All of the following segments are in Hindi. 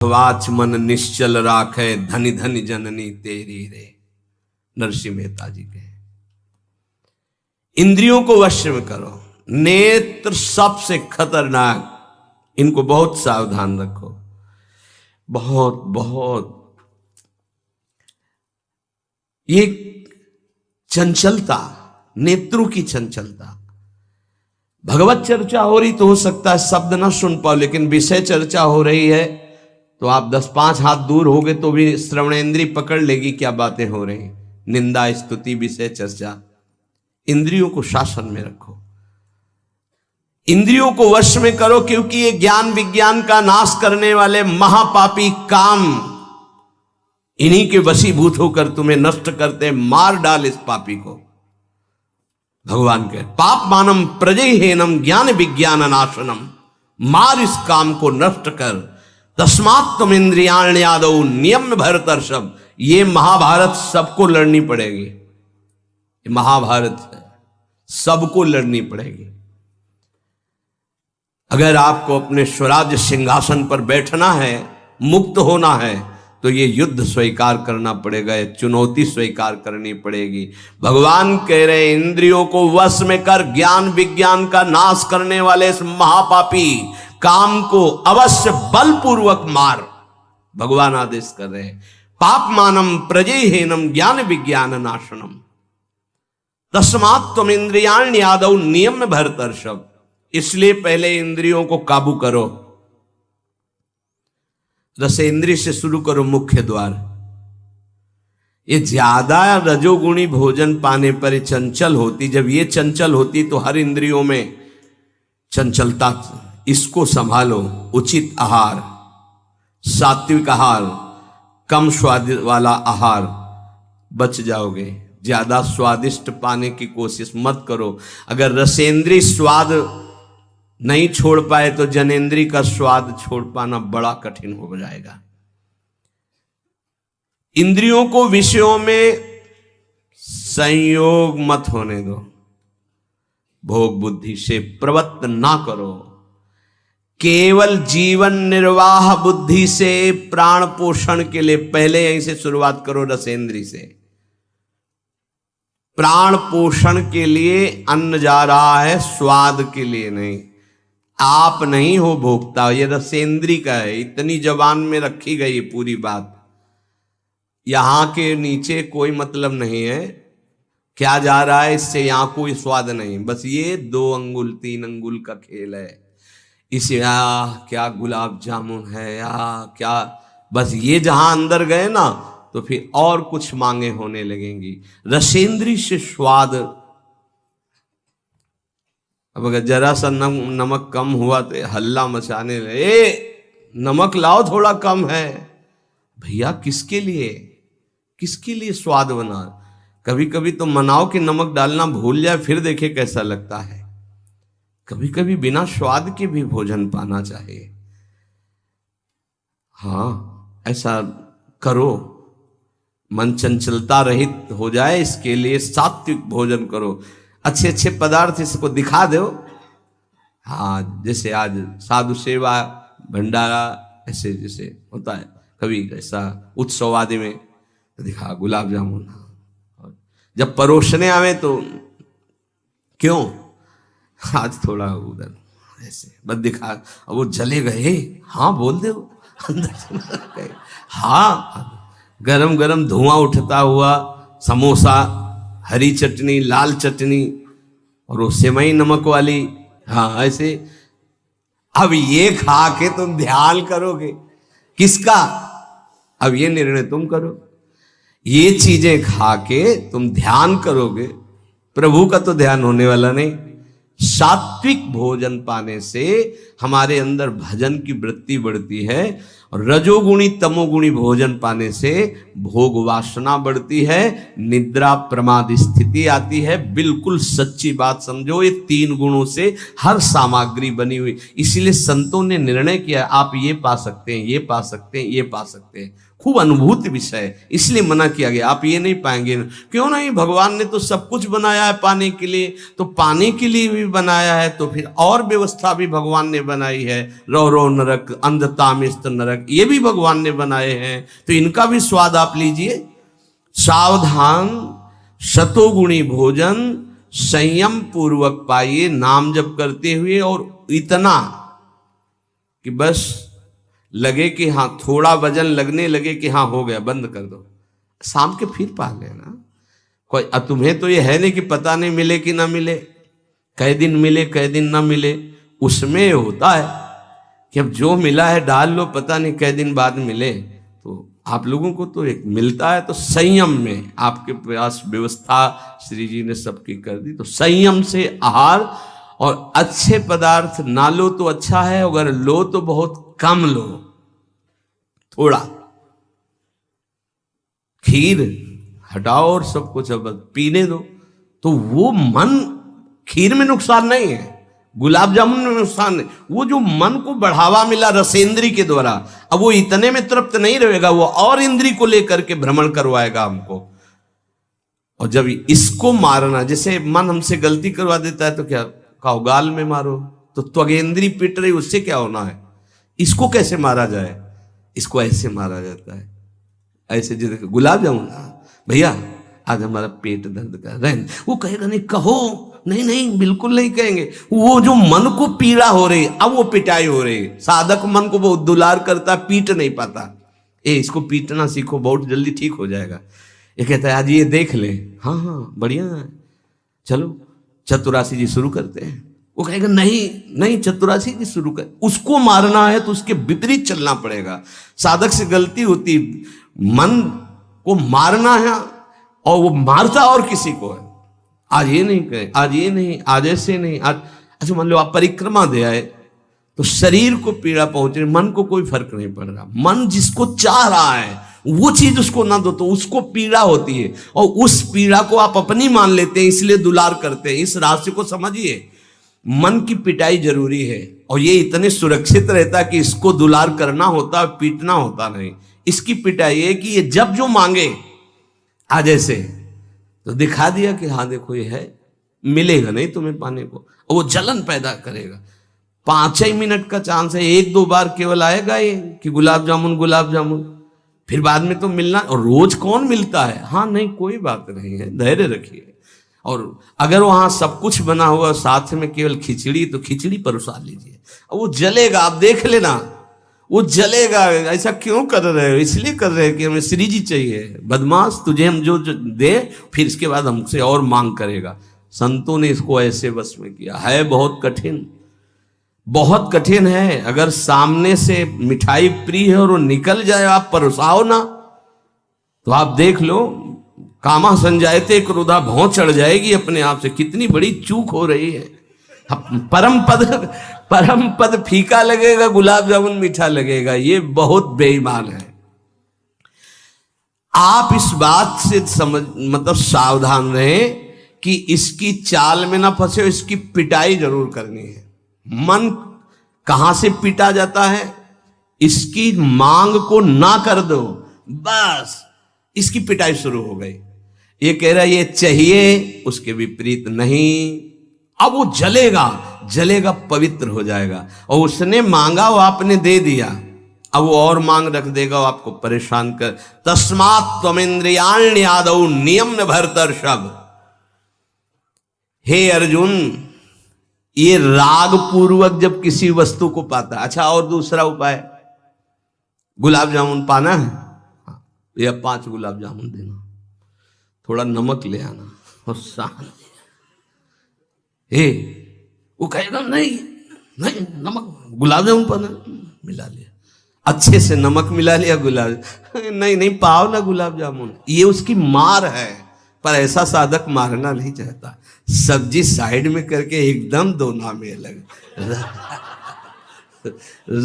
वाच मन निश्चल राखे धनि धनि जननी तेरी रे। नरसिंह मेहता जी के इंद्रियों को वश में करो। नेत्र सबसे खतरनाक, इनको बहुत सावधान रखो। बहुत बहुत ये चंचलता, नेत्रों की चंचलता। भगवत चर्चा हो रही तो हो सकता है शब्द ना सुन पाओ, लेकिन विषय चर्चा हो रही है तो आप 10-5 हाथ दूर होगे तो भी श्रवणेंद्री पकड़ लेगी क्या बातें हो रही। निंदा स्तुति विषय चर्चा। इंद्रियों को शासन में रखो, इंद्रियों को वश में करो, क्योंकि ये ज्ञान विज्ञान का नाश करने वाले महापापी काम इन्हीं के वशीभूत होकर तुम्हें नष्ट करते। मार डाल इस पापी को। भगवान के पाप मानम प्रजहेनम ज्ञान विज्ञान नाशनम, मार इस काम को नष्ट कर। तस्मात् तुम इंद्रियाण्यादौ नियम भरतर्षभ। ये महाभारत सबको लड़नी पड़ेगी, ये महाभारत है, सबको लड़नी पड़ेगी। अगर आपको अपने स्वराज्य सिंहासन पर बैठना है, मुक्त होना है, तो ये युद्ध स्वीकार करना पड़ेगा, ये चुनौती स्वीकार करनी पड़ेगी। भगवान कह रहे इंद्रियों को वश में कर, ज्ञान विज्ञान का नाश करने वाले इस महापापी काम को अवश्य बलपूर्वक मार। भगवान आदेश कर रहे हैं। पाप मानम प्रजहेनम ज्ञान विज्ञान नाशनम, तस्मात् तुम इंद्रियाण्यादौ नियम भरतर्षभ। इसलिए पहले इंद्रियों को काबू करो। रसेंद्रिय से शुरू करो, मुख्य द्वार। ये ज्यादा रजोगुणी भोजन पाने पर चंचल होती। जब ये चंचल होती तो हर इंद्रियों में चंचलता। इसको संभालो। उचित आहार, सात्विक आहार, कम स्वाद वाला आहार, बच जाओगे। ज्यादा स्वादिष्ट पाने की कोशिश मत करो। अगर रसेंद्रिय स्वाद नहीं छोड़ पाए तो जनेंद्री का स्वाद छोड़ पाना बड़ा कठिन हो जाएगा। इंद्रियों को विषयों में संयोग मत होने दो। भोग बुद्धि से प्रवृत्त ना करो। केवल जीवन निर्वाह बुद्धि से प्राण पोषण के लिए पहले यहीं से शुरुआत करो। रसेंद्री से प्राण पोषण के लिए अन्न जा रहा है, स्वाद के लिए नहीं। आप नहीं हो भोक्ता, ये रसेंद्री का है। इतनी जबान में रखी गई पूरी बात। यहां के नीचे कोई मतलब नहीं है क्या जा रहा है, इससे यहां कोई स्वाद नहीं। बस ये 2 अंगुल 3 अंगुल का खेल है। इसे क्या गुलाब जामुन है क्या, बस ये जहां अंदर गए ना तो फिर और कुछ मांगे होने लगेंगी। रसेंद्री से स्वाद। अब अगर जरा सा नमक कम हुआ तो हल्ला मचाने लगे, नमक लाओ थोड़ा कम है। भैया किसके लिए स्वाद बना। कभी कभी तो मनाओ कि नमक डालना भूल जाए, फिर देखे कैसा लगता है। कभी कभी बिना स्वाद के भी भोजन पाना चाहिए। हाँ, ऐसा करो। मन चंचलता रहित हो जाए, इसके लिए सात्विक भोजन करो। अच्छे अच्छे पदार्थ इसको दिखा दो। हाँ, जैसे आज साधु सेवा भंडारा ऐसे जैसे होता है, कभी ऐसा उत्सव आदि में तो दिखा गुलाब जामुन। जब परोसने आवे तो क्यों आज थोड़ा उधर ऐसे बस दिखा। अब वो जले गए, हाँ बोल दो अंदर। हाँ, गरम गरम धुआं उठता हुआ समोसा, हरी चटनी, लाल चटनी और वो सेवई नमक वाली। हाँ ऐसे। अब ये खा के तुम ध्यान करोगे किसका? अब ये निर्णय तुम करो। ये चीजें खा के तुम ध्यान करोगे, प्रभु का तो ध्यान होने वाला नहीं। सात्विक भोजन पाने से हमारे अंदर भजन की वृत्ति बढ़ती है, और रजोगुणी तमोगुणी भोजन पाने से भोग वासना बढ़ती है, निद्रा प्रमाद स्थिति आती है। बिल्कुल सच्ची बात समझो, ये 3 गुणों से हर सामग्री बनी हुई। इसीलिए संतों ने निर्णय किया आप ये पा सकते हैं, ये पा सकते हैं, ये पा सकते हैं। खूब अनुभूति विषय है, इसलिए मना किया गया। आप ये नहीं पाएंगे। क्यों नहीं, भगवान ने तो सब कुछ बनाया है पाने के लिए, तो पाने के लिए भी बनाया है, तो फिर और व्यवस्था भी भगवान ने बनाई है। रौ रौ नरक, अंधतामिस्त नरक, ये भी भगवान ने बनाए हैं, तो इनका भी स्वाद आप लीजिए। सावधान, शतोगुणी भोजन संयम पूर्वक पाइए, नाम जप करते हुए, और इतना कि बस लगे कि हाँ, थोड़ा वजन लगने लगे कि हाँ हो गया, बंद कर दो, शाम के फिर पा लेना। कोई अब तुम्हें तो ये है नहीं कि पता नहीं मिले कि ना मिले, कै दिन मिले कै दिन ना मिले। उसमें होता है कि अब जो मिला है डाल लो, पता नहीं कै दिन बाद मिले। तो आप लोगों को तो एक मिलता है, तो संयम में आपके पास व्यवस्था श्री जी ने सबकी कर दी। तो संयम से आहार, और अच्छे पदार्थ ना लो तो अच्छा है, अगर लो तो बहुत कम लो, थोड़ा। खीर हटाओ और सब कुछ अब पीने दो, तो वो मन, खीर में नुकसान नहीं है, गुलाब जामुन में नुकसान नहीं, वो जो मन को बढ़ावा मिला रसेंद्री के द्वारा, अब वो इतने में तृप्त नहीं रहेगा, वो और इंद्री को लेकर के भ्रमण करवाएगा हमको। और जब इसको मारना, जैसे मन हमसे गलती करवा देता है तो क्या कहो, गाल में मारो, तो त्वगेंद्री पिट रही, उससे क्या होना है। इसको कैसे मारा जाए, इसको ऐसे मारा जाता है, ऐसे। जैसे गुलाब जामुन, भैया आज हमारा पेट दर्द कर रहा है, वो कहेगा नहीं, कहो, नहीं नहीं बिल्कुल नहीं कहेंगे। वो जो मन को पीड़ा हो रही, अब वो पिटाई हो रही, साधक मन को बहुत दुलार करता, पीट नहीं पाता। इसको पीटना सीखो, बहुत जल्दी ठीक हो जाएगा। ये कहता है आज ये देख ले, हाँ हाँ बढ़िया है, चलो चतुरासी जी शुरू करते हैं। वो कहेगा नहीं नहीं चतुरासी जी शुरू कर। उसको मारना है तो उसके विपरीत चलना पड़ेगा। साधक से गलती होती, मन को मारना है और वो मारता और किसी को है। आज ये नहीं कहे, आज ये नहीं, आज ऐसे नहीं, आज अच्छा। मान लो आप परिक्रमा दे आए तो शरीर को पीड़ा पहुंच रही, मन को कोई फर्क नहीं पड़ रहा। मन जिसको चाह रहा है वो चीज उसको ना दो तो उसको पीड़ा होती है, और उस पीड़ा को आप अपनी मान लेते हैं, इसलिए दुलार करते हैं। इस रहस्य को समझिए, मन की पिटाई जरूरी है, और ये इतने सुरक्षित रहता है कि इसको दुलार करना होता, पीटना होता नहीं। इसकी पिटाई है कि ये जब जो मांगे आज ऐसे, तो दिखा दिया कि हाँ देखो ये है, मिलेगा नहीं तुम्हें पाने को, और वो जलन पैदा करेगा। 5 मिनट का चांस है, 1-2 बार केवल आएगा ये कि गुलाब जामुन गुलाब जामुन, फिर बाद में तो मिलना। और रोज कौन मिलता है, हाँ नहीं कोई बात नहीं है, धैर्य रखिए। और अगर वहां सब कुछ बना हुआ साथ में केवल खिचड़ी, तो खिचड़ी परोसा लीजिए, और वो जलेगा, आप देख लेना वो जलेगा। ऐसा क्यों कर रहे हो, इसलिए कर रहे हैं कि हमें श्री जी चाहिए। बदमाश, तुझे हम जो दे, फिर इसके बाद हमसे और मांग करेगा। संतों ने इसको ऐसे बस में किया है। बहुत कठिन, बहुत कठिन है। अगर सामने से मिठाई प्रिय है और वो निकल जाए, आप परोसाओ ना, तो आप देख लो, कामा संजायते क्रोधा, भौं चढ़ जाएगी अपने आप से। कितनी बड़ी चूक हो रही है। परम पद फीका लगेगा, गुलाब जामुन मीठा लगेगा, ये बहुत बेईमान है। आप इस बात से मतलब सावधान रहें कि इसकी चाल में ना फंसे, इसकी पिटाई जरूर करनी है। मन कहां से पीटा जाता है, इसकी मांग को ना कर दो, बस इसकी पिटाई शुरू हो गई। ये कह रहा है ये चाहिए, उसके विपरीत नहीं। अब वो जलेगा, जलेगा, पवित्र हो जाएगा। और उसने मांगा, वो आपने दे दिया, अब वो और मांग रख देगा, वो आपको परेशान कर। तस्मात् त्वमिन्द्रियाण्यादौ नियम्य भरतर्षभ। हे अर्जुन, ये राग पूर्वक जब किसी वस्तु को पाता है। अच्छा, और दूसरा उपाय, गुलाब जामुन पाना है, या 5 गुलाब जामुन देना, थोड़ा नमक ले आना और शांति। वो कहेगा नहीं नहीं, नमक गुलाब जामुन पाना, मिला लिया, अच्छे से नमक मिला लिया, गुलाब नहीं नहीं पाओ ना गुलाब जामुन। ये उसकी मार है, पर ऐसा साधक मारना नहीं चाहता। सब्जी साइड में करके एकदम दोना में लग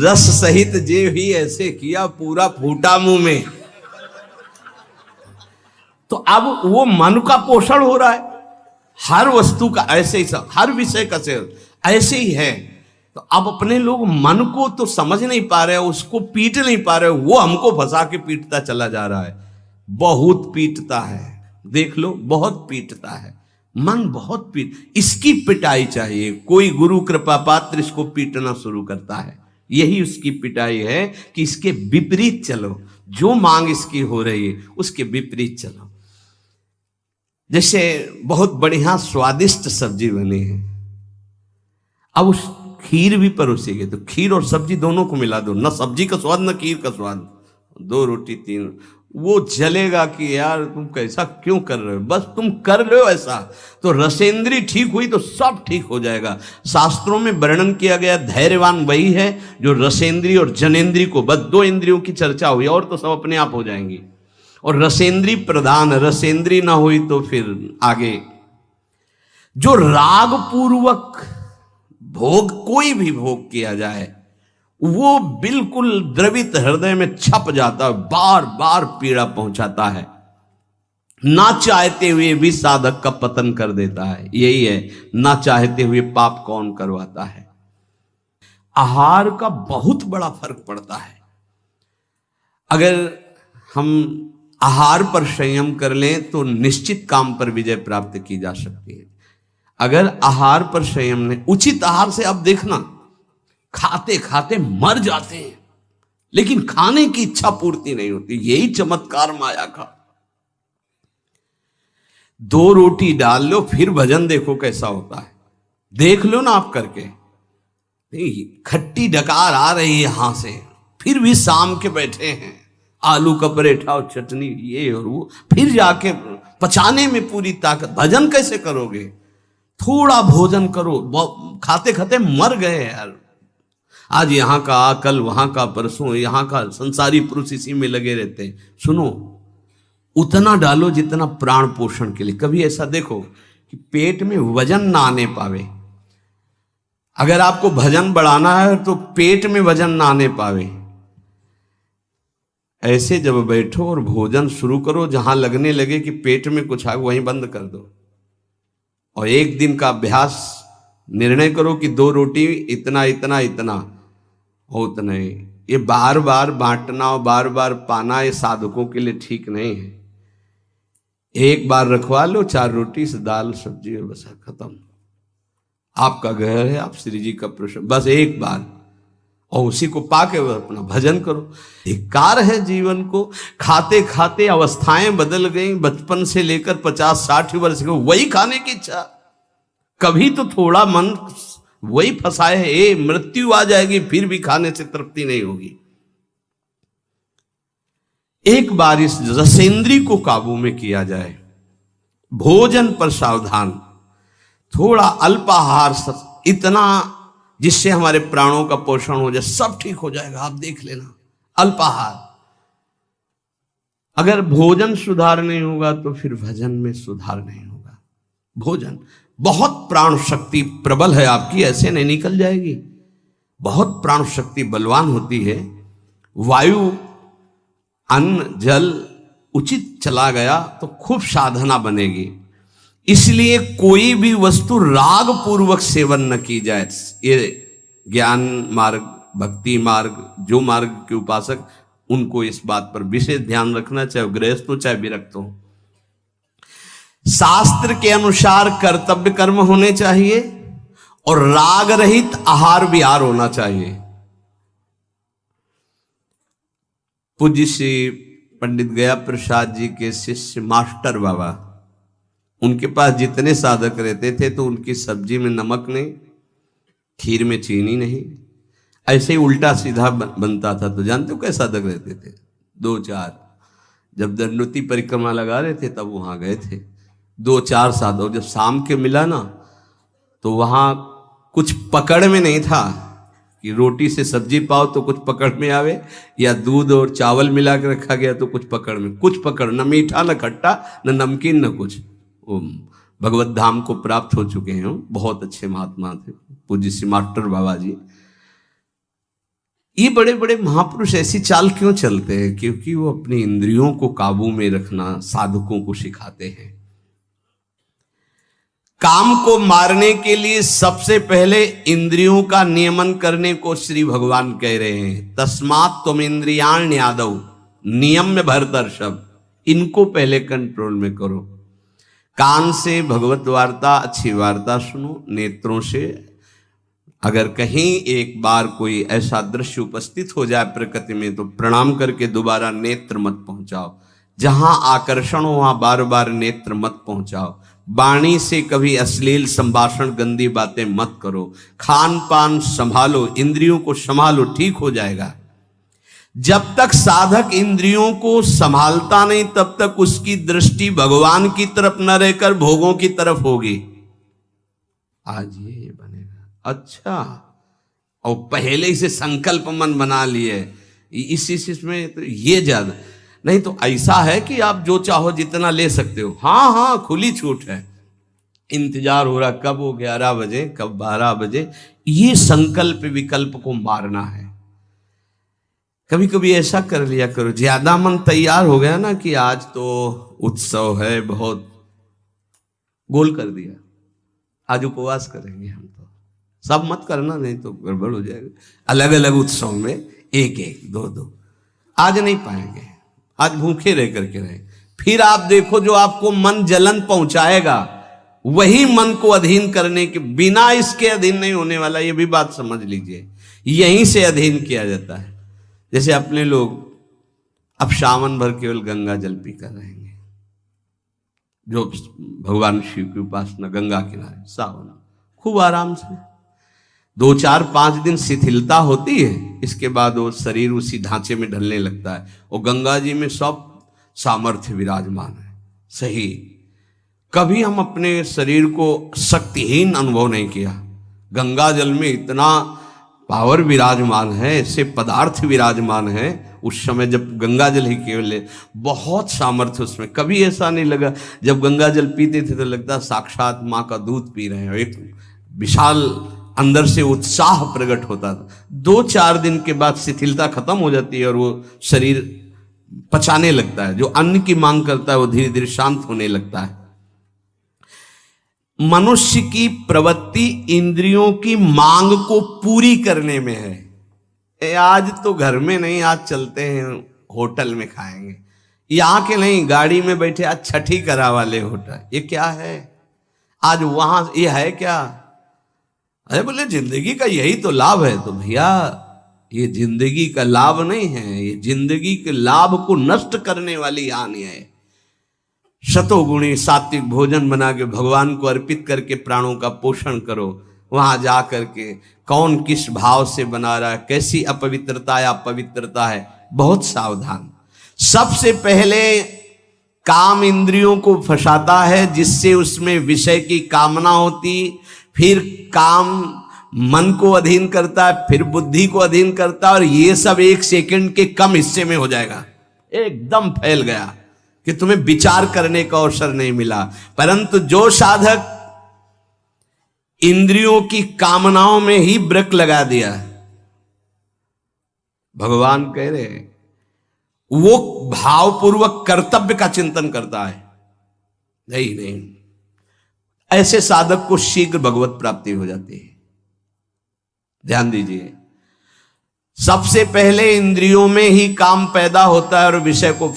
रस सहित जे भी ऐसे किया, पूरा फूटा मुंह में। तो अब वो मन का पोषण हो रहा है। हर वस्तु का ऐसे ही, हर विषय का सेवन ऐसे ही है तो अब अपने लोग मन को तो समझ नहीं पा रहे, उसको पीट नहीं पा रहे, वो हमको फंसा के पीटता चला जा रहा है। बहुत पीटता है, देख लो, बहुत पीटता है मन, बहुत इसकी पिटाई चाहिए। कोई गुरु कृपा पात्र इसको पीटना शुरू करता है, यही उसकी पिटाई है कि इसके विपरीत चलो, जो मांग इसकी हो रही है उसके विपरीत चलो। जैसे बहुत बढ़िया स्वादिष्ट सब्जी बनी है, अब उस खीर भी परोसेगी तो खीर और सब्जी दोनों को मिला दो, न सब्जी का स्वाद न खीर का स्वाद, 2 रोटी 3, वो जलेगा कि यार तुम कैसा क्यों कर रहे हो, बस तुम कर रहे हो ऐसा। तो रसेंद्री ठीक हुई तो सब ठीक हो जाएगा। शास्त्रों में वर्णन किया गया धैर्यवान वही है जो रसेंद्री और जनेंद्री को, बस 2 इंद्रियों की चर्चा हुई और तो सब अपने आप हो जाएंगी। और रसेंद्री प्रधान, रसेंद्री ना हुई तो फिर आगे जो राग पूर्वक भोग, कोई भी भोग किया जाए वो बिल्कुल द्रवित हृदय में छप जाता है, बार बार पीड़ा पहुंचाता है, ना चाहते हुए भी साधक का पतन कर देता है। यही है, ना चाहते हुए पाप कौन करवाता है। आहार का बहुत बड़ा फर्क पड़ता है। अगर हम आहार पर संयम कर लें तो निश्चित काम पर विजय प्राप्त की जा सकती है। अगर आहार पर संयम नहीं, उचित आहार से अब देखना खाते खाते मर जाते हैं, लेकिन खाने की इच्छा पूर्ति नहीं होती। यही चमत्कार माया का। 2 रोटी डाल लो फिर भजन देखो कैसा होता है, देख लो ना आप करके। नहीं, खट्टी डकार आ रही है यहां से, फिर भी शाम के बैठे हैं, आलू का पराठा और चटनी ये और वो, फिर जाके पचाने में पूरी ताकत। भजन कैसे करोगे? थोड़ा भोजन करो, खाते खाते मर गए यार। आज यहां का, कल वहां का, परसों यहां का, संसारी पुरुष इसी में लगे रहते हैं। सुनो, उतना डालो जितना प्राण पोषण के लिए। कभी ऐसा देखो कि पेट में वजन ना आने पावे। अगर आपको भजन बढ़ाना है तो पेट में वजन ना आने पावे। ऐसे जब बैठो और भोजन शुरू करो, जहां लगने लगे कि पेट में कुछ आ, वहीं बंद कर दो। और 1 दिन का अभ्यास, निर्णय करो कि 2 रोटी इतना इतना इतना हो, उतना ही। ये बार बार बांटना और बार बार पाना ये साधकों के लिए ठीक नहीं है। एक बार रखवा लो 4 रोटी से दाल सब्जी और बस खत्म। आपका घर है, आप श्री जी का प्रश्न, बस एक बार, और उसी को पाके अपना भजन करो। धिक्कार है जीवन को, खाते खाते अवस्थाएं बदल गई। बचपन से लेकर 50-60 वर्ष के वही खाने की इच्छा। कभी तो थोड़ा मन वही फंसाए है, मृत्यु आ जाएगी फिर भी खाने से तृप्ति नहीं होगी। एक बार इस रसेंद्री को काबू में किया जाए, भोजन पर सावधान, थोड़ा अल्पाहार, इतना जिससे हमारे प्राणों का पोषण हो जाए, सब ठीक हो जाएगा। आप देख लेना, अल्पाहार। अगर भोजन सुधार नहीं होगा तो फिर भजन में सुधार नहीं होगा। भोजन, बहुत प्राण शक्ति प्रबल है आपकी, ऐसे नहीं निकल जाएगी। बहुत प्राण शक्ति बलवान होती है। वायु, अन्न, जल उचित चला गया तो खूब साधना बनेगी। इसलिए कोई भी वस्तु राग पूर्वक सेवन न की जाए। ये ज्ञान मार्ग, भक्ति मार्ग, जो मार्ग के उपासक, उनको इस बात पर विशेष ध्यान रखना, चाहे गृहस्थ हो चाहे विरक्त हो। शास्त्र के अनुसार कर्तव्य कर्म होने चाहिए और राग रहित आहार विहार होना चाहिए। पूज्य श्री पंडित गया प्रसाद जी के शिष्य मास्टर बाबा, उनके पास जितने साधक रहते थे तो उनकी सब्जी में नमक नहीं, खीर में चीनी नहीं, ऐसे ही उल्टा सीधा बनता था। तो जानते हो कैसे साधक रहते थे? 2-4, जब दंडोती परिक्रमा लगा रहे थे तब वहां गए थे 2-4 साधक। जब शाम के मिला ना तो वहां कुछ पकड़ में नहीं था कि रोटी से सब्जी पाओ तो कुछ पकड़ में आवे, या दूध और चावल मिला के रखा गया तो कुछ पकड़ में, कुछ पकड़, न मीठा न खट्टा न नमकीन न कुछ। भगवत धाम को प्राप्त हो चुके हैं, बहुत अच्छे महात्मा थे पूज्य श्री मास्टर बाबा जी। ये बड़े बड़े महापुरुष ऐसी चाल क्यों चलते हैं? क्योंकि वो अपनी इंद्रियों को काबू में रखना साधकों को सिखाते हैं। काम को मारने के लिए सबसे पहले इंद्रियों का नियमन करने को श्री भगवान कह रहे हैं। तस्मात् तुम इंद्रियाण यादव नियम में भरतर्षभ, इनको पहले कंट्रोल में करो। कान से भगवत वार्ता, अच्छी वार्ता सुनो। नेत्रों से अगर कहीं एक बार कोई ऐसा दृश्य उपस्थित हो जाए प्रकृति में, तो प्रणाम करके दोबारा नेत्र मत पहुंचाओ। जहां आकर्षण हो वहां बार बार नेत्र मत पहुंचाओ। वाणी से कभी अश्लील संभाषण, गंदी बातें मत करो। खान पान संभालो, इंद्रियों को संभालो, ठीक हो जाएगा। जब तक साधक इंद्रियों को संभालता नहीं, तब तक उसकी दृष्टि भगवान की तरफ न रहकर भोगों की तरफ होगी। आज ये बनेगा, अच्छा, और पहले ही से संकल्प मन बना लिए इस में, तो ये ज्यादा नहीं। तो ऐसा है कि आप जो चाहो जितना ले सकते हो। हाँ हाँ, खुली छूट है। इंतजार हो रहा कब वो 11 बजे, कब 12 बजे, ये संकल्प विकल्प को मारना है। कभी कभी ऐसा कर लिया करो, ज्यादा मन तैयार हो गया ना कि आज तो उत्सव है, बहुत गोल कर दिया, आज उपवास करेंगे हम, तो सब मत करना, नहीं तो गड़बड़ हो जाएगा। अलग अलग उत्सव में एक एक दो दो, आज नहीं पाएंगे, आज भूखे रह करके रहे। फिर आप देखो जो आपको मन जलन पहुंचाएगा, वही मन को अधीन करने के बिना इसके अधीन नहीं होने वाला। ये भी बात समझ लीजिए, यहीं से अधीन किया जाता है। जैसे अपने लोग अब सावन भर केवल गंगा जल पी कर रहेंगे, जो भगवान शिव की उपासना, गंगा किनारे सावन खूब आराम से 2 4 5 दिन शिथिलता होती है, इसके बाद वो शरीर उसी ढांचे में ढलने लगता है। और गंगा जी में सब सामर्थ्य विराजमान है। सही, कभी हम अपने शरीर को शक्तिहीन अनुभव नहीं किया। गंगा जल में इतना पावर विराजमान है, ऐसे पदार्थ विराजमान है। उस समय जब गंगा जल ही केवल बहुत सामर्थ्य उसमें, कभी ऐसा नहीं लगा। जब गंगा जल पीते थे तो लगता साक्षात माँ का दूध पी रहे हैं। एक विशाल अंदर से उत्साह प्रकट होता था। 2 4 दिन के बाद शिथिलता खत्म हो जाती है और वो शरीर पचाने लगता है। जो अन्न की मांग करता है वो धीरे धीरे शांत होने लगता है। मनुष्य की प्रवृत्ति इंद्रियों की मांग को पूरी करने में है। आज तो घर में नहीं, आज चलते हैं होटल में खाएंगे, यहाँ के नहीं, गाड़ी में बैठे आज छठी करा वाले होटल, ये क्या है? आज वहां ये है क्या? अरे बोले जिंदगी का यही तो लाभ है। तो भैया ये जिंदगी का लाभ नहीं है, ये जिंदगी के लाभ को नष्ट करने वाली हानि है। शतोगुणी सात्विक भोजन बना के भगवान को अर्पित करके प्राणों का पोषण करो। वहां जा करके कौन किस भाव से बना रहा है, कैसी अपवित्रता या पवित्रता है, बहुत सावधान। सबसे पहले काम इंद्रियों को फंसाता है, जिससे उसमें विषय की कामना होती, फिर काम मन को अधीन करता है, फिर बुद्धि को अधीन करता है, और ये सब 1 सेकंड के कम हिस्से में हो जाएगा। एकदम फैल गया कि तुम्हें विचार करने का अवसर नहीं मिला। परंतु जो साधक इंद्रियों की कामनाओं में ही ब्रेक लगा दिया, भगवान कह रहे हैं, वो भावपूर्वक कर्तव्य का चिंतन करता है। नहीं, ऐसे साधक को शीघ्र भगवत प्राप्ति हो जाती है। ध्यान दीजिए, सबसे पहले इंद्रियों में ही काम पैदा होता है और विषय को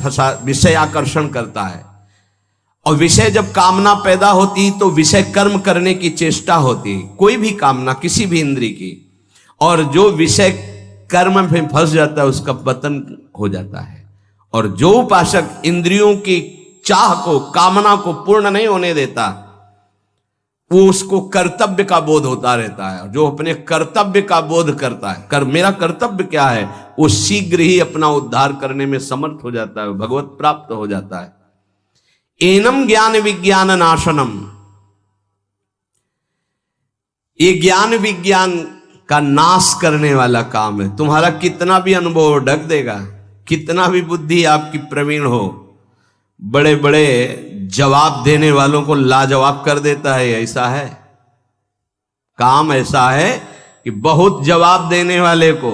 विषय आकर्षण करता है। और विषय जब कामना पैदा होती तो विषय कर्म करने की चेष्टा होती, कोई भी कामना किसी भी इंद्रिय की। और जो विषय कर्म में फंस जाता है उसका पतन हो जाता है। और जो उपासक इंद्रियों की चाह को, कामना को पूर्ण नहीं होने देता, वो उसको कर्तव्य का बोध होता रहता है। जो अपने कर्तव्य का बोध करता है, मेरा कर्तव्य क्या है, वो शीघ्र ही अपना उद्धार करने में समर्थ हो जाता है, भगवत प्राप्त हो जाता है। एनम ज्ञान विज्ञान नाशनम, ये ज्ञान विज्ञान का नाश करने वाला काम है। तुम्हारा कितना भी अनुभव ढक देगा, कितना भी बुद्धि आपकी प्रवीण हो, बड़े बड़े जवाब देने वालों को लाजवाब कर देता है। ऐसा है, काम ऐसा है कि बहुत जवाब देने वाले को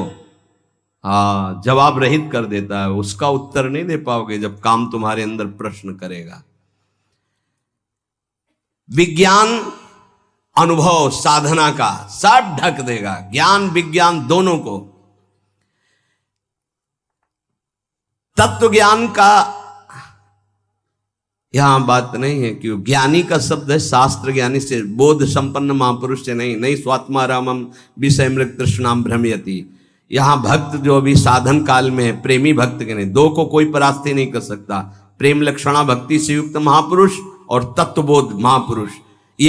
जवाब रहित कर देता है। उसका उत्तर नहीं दे पाओगे जब काम तुम्हारे अंदर प्रश्न करेगा। विज्ञान अनुभव साधना का सब ढक देगा, ज्ञान विज्ञान दोनों को। तत्व ज्ञान का यहां बात नहीं है कि ज्ञानी का शब्द है शास्त्र ज्ञानी से, बोध संपन्न महापुरुष से नहीं, नहीं स्वात्मा रामम विषय मृग तृष्णाम भ्रमयति। यहां भक्त जो अभी साधन काल में है, प्रेमी भक्त के नहीं, दो को कोई परास्ती नहीं कर सकता। प्रेम लक्षणा भक्ति से युक्त महापुरुष और तत्वबोध महापुरुष,